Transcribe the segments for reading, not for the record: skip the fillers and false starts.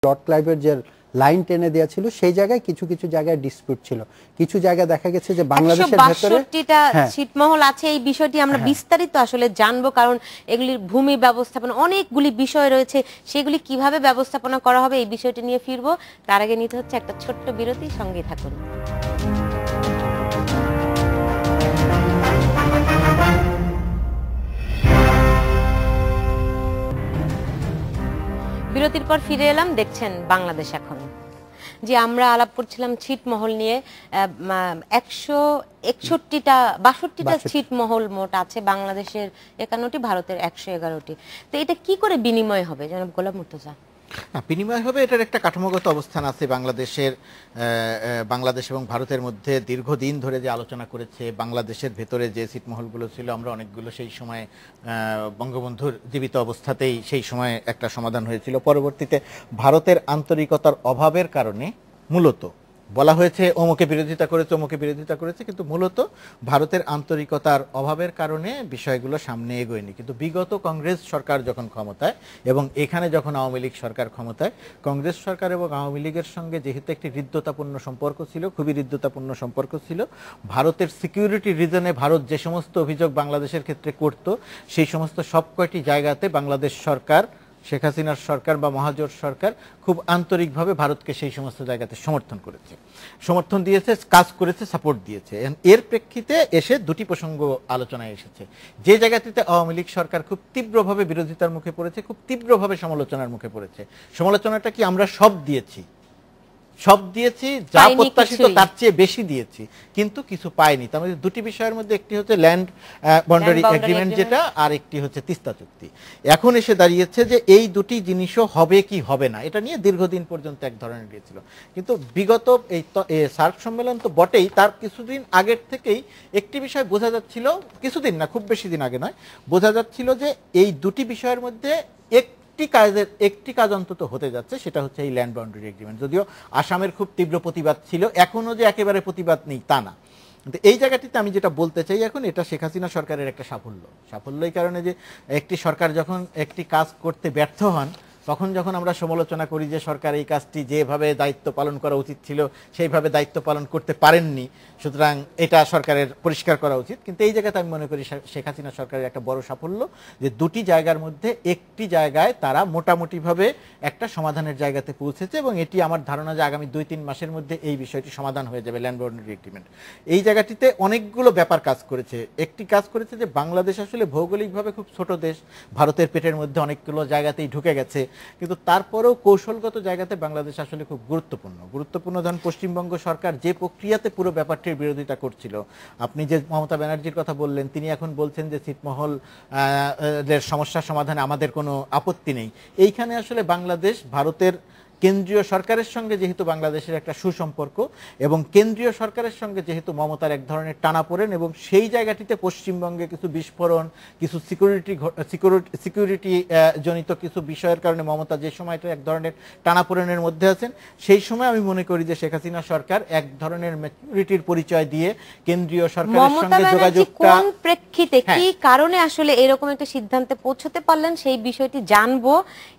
Lord ক্লাইভের যে line টেনে দেওয়া ছিল সেই জায়গায় কিছু কিছু জায়গায় ডিসপিউট ছিল, কিছু জায়গায় দেখা গেছে যে বাংলাদেশের ভেতরে 162টা ছিটমহল আছে। এই বিষয়টি আমরা বিস্তারিত আসলে জানবো, কারণ এগুলির ভূমি ব্যবস্থাপনা অনেকগুলি বিষয় রয়েছে, সেগুলি কিভাবে ব্যবস্থাপনা করা হবে এই বিষয়টি নিয়ে ফিরবো। তার আগে নিতে হচ্ছে একটা ছোট্ট বিরতি, সঙ্গে থাকুন। বিরতির পর ফিরে এলাম, দেখছেন বাংলাদেশ এখন। যে আমরা আলাপ করছিলাম ছিটমহল নিয়ে। 161টা ছিটমহল মোট আছে, বাংলাদেশের 51টি, ভারতের 111টি। তো এটা কি করে বিনিময় হবে জনাব গোলাম মুর্তজা? বিনিময় হবে, এটার একটা কাঠামোগত অবস্থান আছে। বাংলাদেশ এবং ভারতের মধ্যে দীর্ঘদিন ধরে যে আলোচনা করেছে, বাংলাদেশের ভেতরে যে ছিটমহলগুলো ছিল আমরা অনেকগুলো সেই সময় বঙ্গবন্ধুর জীবিত অবস্থাতেই সেই সময় একটা সমাধান হয়েছিল। পরবর্তীতে ভারতের আন্তরিকতার অভাবের কারণে মূলত বলা হয়েছে অমুকে বিরোধিতা করেছে, কিন্তু মূলত ভারতের আন্তরিকতার অভাবের কারণে বিষয়গুলো সামনে এগোয়নি। কিন্তু বিগত কংগ্রেস সরকার যখন ক্ষমতায় এবং এখানে যখন আওয়ামী লীগ সরকার ক্ষমতায়, কংগ্রেস সরকার এবং আওয়ামী লীগের সঙ্গে যেহেতু একটি হৃদ্যতাপূর্ণ সম্পর্ক ছিল, খুবই হৃদ্যতাপূর্ণ সম্পর্ক ছিল, ভারতের সিকিউরিটি রিজনে ভারত যে সমস্ত অভিযোগ বাংলাদেশের ক্ষেত্রে করত, সেই সমস্ত সব কয়টি জায়গাতে বাংলাদেশ সরকার, শেখ হাসিনার সরকার বা মহাজোট সরকার খুব আন্তরিকভাবে ভারতকে সেই সমস্ত জায়গাতে সমর্থন দিয়েছে, কাজ করেছে, সাপোর্ট দিয়েছে। এর প্রেক্ষিতে এসে দুটি প্রসঙ্গ আলোচনায় এসেছে। যে জায়গাটিতে আওয়ামী লীগ সরকার খুব তীব্রভাবে বিরোধিতার মুখে পড়েছে, খুব তীব্রভাবে সমালোচনার মুখে পড়েছে। সমালোচনাটা কি আমরা সব দিয়েছি, যা প্রত্যাশিত তার চেয়ে বেশি দিয়েছি, কিন্তু কিছু পাইনি। তার মধ্যে দুটি বিষয়ের মধ্যে একটি হচ্ছে ল্যান্ড বাউন্ডারি এগ্রিমেন্ট যেটা, আর একটি হচ্ছে তিস্তা চুক্তি। এখন এসে দাঁড়িয়েছে যে এই দুটি জিনিসও হবে কি হবে না, এটা নিয়ে দীর্ঘদিন পর্যন্ত এক ধরনের দিয়েছিল। কিন্তু বিগত এই সার্ক সম্মেলন তো বটেই, তার কিছুদিন আগের থেকেই একটি বিষয় বোঝা যাচ্ছিল, কিছুদিন না, খুব বেশি দিন আগে নয়, বোঝা যাচ্ছিল যে এই দুটি বিষয়ের মধ্যে একটি কাজ অন্তত হতে যাচ্ছে, সেটা হচ্ছে এই ল্যান্ড বাউন্ডারি এগ্রিমেন্ট। যদিও আসামের খুব তীব্র প্রতিবাদ ছিল, এখনো যে একেবারে প্রতিবাদ নেই তা না, কিন্তু এই জায়গাটিতে আমি যেটা বলতে চাই এখন, এটা শেখ হাসিনা সরকারের একটা সাফল্য এই কারণে যে একটি সরকার যখন একটি কাজ করতে ব্যর্থ হন, তখন যখন আমরা সমালোচনা করি যে সরকার এই কাজটি যেভাবে দায়িত্ব পালন করা উচিত ছিল সেইভাবে দায়িত্ব পালন করতে পারেননি, সুতরাং এটা সরকারের পরিষ্কার করা উচিত। কিন্তু এই জায়গাতে আমি মনে করি শেখ হাসিনা সরকারের একটা বড় সাফল্য যে দুটি জায়গার মধ্যে একটি জায়গায় তারা মোটামুটিভাবে একটা সমাধানের জায়গাতে পৌঁছেছে, এবং এটি আমার ধারণা যে আগামী 2-3 মাসের মধ্যে এই বিষয়টি সমাধান হয়ে যাবে, ল্যান্ড বাউন্ডারি এগ্রিমেন্ট। এই জায়গাটিতে অনেকগুলো ব্যাপার কাজ করেছে। একটি কাজ করেছে যে বাংলাদেশ আসলে ভৌগোলিকভাবে খুব ছোট দেশ, ভারতের পেটের মধ্যে অনেকগুলো জায়গাতেই ঢুকে গেছে, কিন্তু তারপরেও কৌশলগত জায়গাতে বাংলাদেশ আসলে খুব গুরুত্বপূর্ণ। ধরুন পশ্চিমবঙ্গ সরকার যে প্রক্রিয়াতে পুরো ব্যাপারটির বিরোধিতা করছিল, আপনি যে মমতা ব্যানার্জির কথা বললেন, তিনি এখন বলছেন যে ছিটমহল এর সমস্যা সমাধানে আমাদের কোনো আপত্তি নেই। এইখানে আসলে বাংলাদেশ ভারতের কেন্দ্রীয় সরকারের সঙ্গে যেহেতু বাংলাদেশের একটা সুসম্পর্ক, এবং কেন্দ্রীয় সরকারের সঙ্গে যেহেতু মমতার এক ধরনের টানাপোড়েন, এবং সেই জায়গাটিতে পশ্চিমবঙ্গে কিছু বিস্ফোরণ, কিছু সিকিউরিটি জনিত কিছু বিষয়ের কারণে মমতা যে সময়টা এক ধরনের টানাপোড়েনের মধ্যে আছেন, সেই সময় আমি মনে করি যে শেখ হাসিনা সরকার এক ধরনের ম্যাচুরিটির পরিচয় দিয়ে কেন্দ্রীয় সরকারের সঙ্গে যোগাযোগটা, কোন প্রেক্ষিতে কি কারণে আসলে এরকম একটা সিদ্ধান্তে পৌঁছতে পারলেন সেই বিষয়টি জানবো।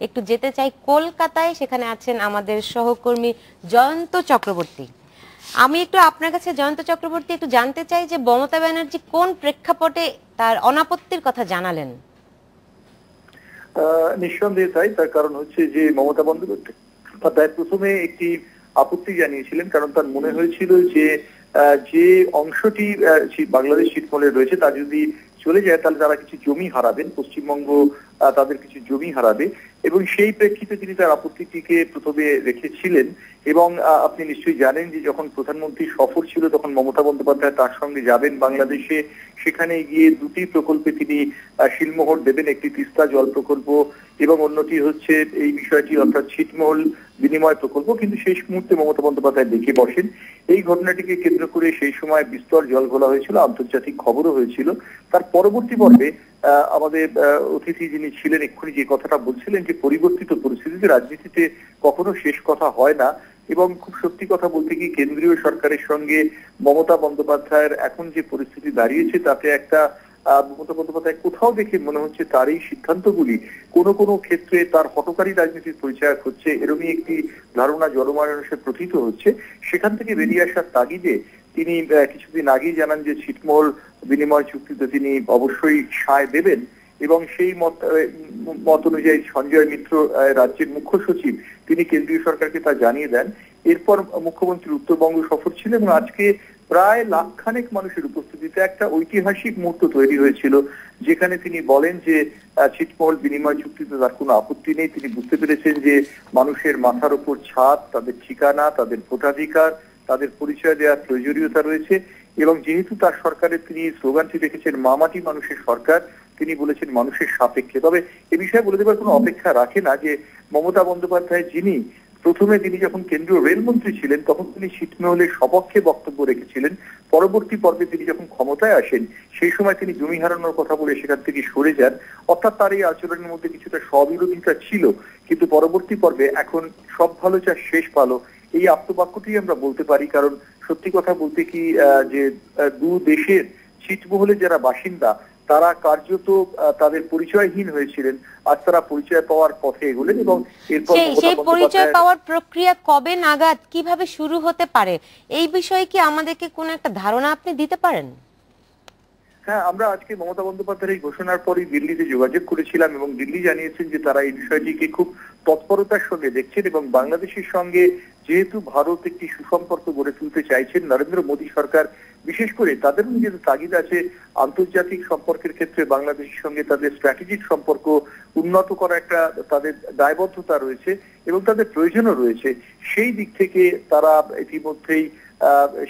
একটু যেতে চাই কলকাতায়, সেখানে আছে আমাদের সহকর্মী জয়ন্ত চক্রবর্তী। আমি একটু আপনার কাছে জয়ন্ত চক্রবর্তী একটু জানতে চাই যে মমতা ব্যানার্জি কোন প্রেক্ষাপটে তার অনাপত্তির কথা জানালেন? নিঃসন্দেহে তাই। তার কারণ হচ্ছে যে মমতা বন্দ্যোপাধ্যায় প্রথমে একটি আপত্তি জানিয়েছিলেন, কারণ তার মনে হয়েছিল যে যে অংশটি বাংলাদেশ ছিটমহলে রয়েছে তা যদি চলে যায় তাহলে তারা কিছু জমি হারাবেন, পশ্চিমবঙ্গ তাদের কিছু জমি হারাবে, এবং সেই প্রেক্ষিতে তিনি তার আপত্তিটিকে প্রথমে রেখেছিলেন। এবং আপনি নিশ্চয়ই জানেন যে যখন প্রধানমন্ত্রী সফর ছিল তখন মমতা বন্দ্যোপাধ্যায় তার সঙ্গে যাবেন বাংলাদেশে, সেখানে গিয়ে দুটি প্রকল্পে তিনি শিলমোহর দেবেন, একটি তিস্তা জল প্রকল্প এবং অন্যটি হচ্ছে এই বিষয়টি অর্থাৎ ছিটমহল বিনিময় প্রকল্প। কিন্তু শেষ মুহূর্তে মমতা বন্দ্যোপাধ্যায় দেখে বসেন। এই ঘটনাটিকে কেন্দ্র করে সেই সময় বিস্তর জল ঘোলা হয়েছিল, আন্তর্জাতিক খবরও হয়েছিল। তার পরবর্তী পর্বে আমাদের অতিথি যিনি ছিলেন এক্ষুনি যে কথাটা বলছিলেন যে পরিবর্তিত পরিস্থিতিতে রাজনীতিতে কখনো শেষ কথা হয় না, এবং খুব সত্যি কথা বলতে কি কেন্দ্রীয় সরকারের সঙ্গে মমতা বন্দ্যোপাধ্যায়ের এখন যে পরিস্থিতি দাঁড়িয়েছে তাতে একটা মমতা বন্দ্যোপাধ্যায় কোথাও দেখে মনে হচ্ছে তার এই সিদ্ধান্তগুলি কোনো কোনো ক্ষেত্রে তার হঠকারী রাজনীতির পরিচয় হচ্ছে, এরকমই একটি ধারণা জনমানসে প্রথিত হচ্ছে। সেখান থেকে বেরিয়ে আসার তাগিদে তিনি কিছুদিন আগেই জানান যে ছিটমহল বিনিময় চুক্তিতে তিনি অবশ্যই সায় দেবেন, এবং সেই মত অনুযায়ী সঞ্জয় মিত্র রাজ্যের মুখ্য সচিব তিনি কেন্দ্রীয় সরকারকে তা জানিয়ে দেন। এরপর মুখ্যমন্ত্রীর উত্তরবঙ্গ সফর ছিল এবং আজকে প্রায় লাখখানেক মানুষের উপস্থিতিতে একটা ঐতিহাসিক মুহূর্ত তৈরি হয়েছিল, যেখানে তিনি বলেন যে ছিটমহল বিনিময় চুক্তিতে তার কোনো আপত্তি নেই। তিনি বুঝতে পেরেছেন যে মানুষের মাথার উপর ছাদ, তাদের ঠিকানা, তাদের ভোটাধিকার, তাদের পরিচয় দেওয়ার প্রয়োজনীয়তা রয়েছে, এবং যেহেতু তার সরকারের তিনি স্লোগানটি রেখেছেন মামাটি মানুষের সরকার, তিনি বলেছেন মানুষের সাপেক্ষে। তবে এ বিষয়ে বলে দেবার কোনো অপেক্ষা রাখে না যে মমতা বন্দ্যোপাধ্যায় যিনি প্রথমে তিনি যখন কেন্দ্রীয় রেলমন্ত্রী ছিলেন তখন তিনি ছিটমহলের সপক্ষে বক্তব্য রেখেছিলেন। পরবর্তী পর্বে তিনি যখন ক্ষমতায় আসেন সেই সময় তিনি জমি হারানোর কথা বলে সেখান থেকে সরে যান। অর্থাৎ তার এই আচরণের মধ্যে কিছুটা স্ববিরোধিতা ছিল, কিন্তু পরবর্তী পর্বে এখন সব ভালো যা শেষ ভালো, এই আপ্তবাক্যটি আমরা বলতে পারি। কারণ সত্যি কথা বলতে কি যে দু দেশের ছিটমহলে যারা বাসিন্দা তারা কার্যত তাদের পরিচয়হীন হয়েছিলেন, আজ তারা পরিচয় পাওয়ার পথে এগোলেন। এবং এরপর সেই পরিচয় পাওয়ার প্রক্রিয়া কবে নাগাদ কিভাবে শুরু হতে পারে এই বিষয়ে কি আমাদেরকে কোন একটা ধারণা আপনি দিতে পারেন? হ্যাঁ, আমরা আজকে মমতা বন্দ্যোপাধ্যায়ের এই ঘোষণার পরই দিল্লিতে যোগাযোগ করেছিলাম এবং দিল্লি জানিয়েছেন যে তারা এই বিষয়টিকে খুব তৎপরতার সঙ্গে দেখছেন এবং বাংলাদেশের সঙ্গে যেহেতু ভারত একটি সুসম্পর্ক গড়ে তুলতে চাইছেন, নরেন্দ্র মোদী সরকার বিশেষ করে তাদের নিজেদের তাগিদ আছে আন্তর্জাতিক সম্পর্কের ক্ষেত্রে বাংলাদেশের সঙ্গে তাদের স্ট্র্যাটেজিক সম্পর্ক উন্নত করা একটা তাদের দায়বদ্ধতা রয়েছে এবং তাদের প্রয়োজনও রয়েছে। সেই দিক থেকে তারা ইতিমধ্যেই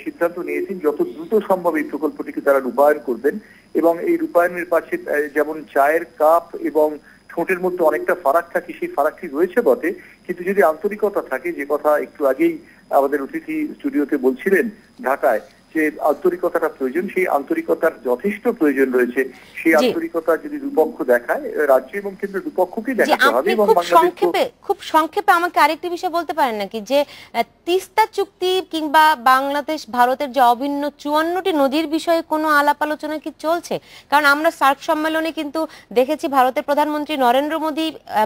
সিদ্ধান্ত নিয়েছেন যত দ্রুত সম্ভব এই প্রকল্পটিকে তারা রূপায়ণ করবেন। এবং এই রূপায়ণের পাশে যেমন চায়ের কাপ এবং ঠোঁটের মধ্যে অনেকটা ফারাক থাকে, সেই ফারাকটি রয়েছে বটে, কিন্তু যদি আন্তরিকতা থাকে, যে কথা একটু আগেই আমাদের অতিথি স্টুডিওতে বলছিলেন ঢাকায়, যে আন্তরিকতাটা প্রয়োজন, সেই আন্তরিকতার যথেষ্ট প্রয়োজন রয়েছে। সেই আন্তরিকতা যদি দুপক্ষ দেখায়, রাজ্য এবং কেন্দ্র দুপক্ষকেই দেখাতে হবে। এবং খুব সংক্ষেপে আমাকে আরেকটি বিষয় বলতে পারেন নাকি, যে তিস্তা চুক্তি কিংবা বাংলাদেশ ভারতের যে অভিন্ন 54টি নদীর বিষয়ে কোনো আলাপ আলোচনা কি চলছে? কারণ আমরা সার্ক সম্মেলনে কিন্তু দেখেছি ভারতের প্রধানমন্ত্রী নরেন্দ্র মোদী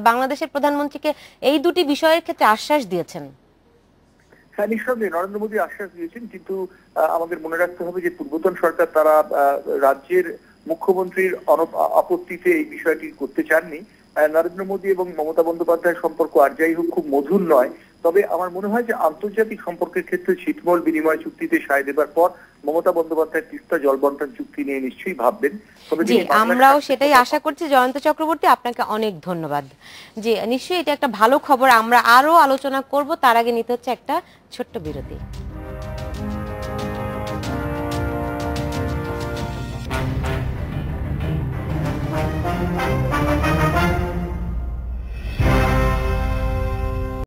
বাংলাদেশের প্রধানমন্ত্রীকে এই দুটি বিষয়ের ক্ষেত্রে আশ্বাস দিয়েছেন। হ্যাঁ, নিঃসন্দেহে নরেন্দ্র মোদী আশ্বাস দিয়েছেন, কিন্তু আমাদের মনে রাখতে হবে যে পূর্বতন সরকার তারা রাজ্যের মুখ্যমন্ত্রীর আপত্তিতে এই বিষয়টি করতে চাননি। নরেন্দ্র মোদী এবং মমতা বন্দ্যোপাধ্যায়ের সম্পর্ক আর যাই হোক খুব মধুর নয়, তবে আমার মনে হয় যে আন্তর্জাতিক সম্পর্কের ক্ষেত্রে ছিটমহল বিনিময় চুক্তিতে সায় দেবার পর মমতা বন্দ্যোপাধ্যায় তিস্তা জল বন্টন চুক্তি নিয়ে নিশ্চয়ই ভাববেন। জি, আমরাও সেটাই আশা করছি। জয়ন্ত চক্রবর্তী, আপনাকে অনেক ধন্যবাদ। জি, নিশ্চয়ই এটা একটা ভালো খবর, আমরা আরো আলোচনা করব। তার আগে নিতে হচ্ছে একটা ছোট্ট বিরতি।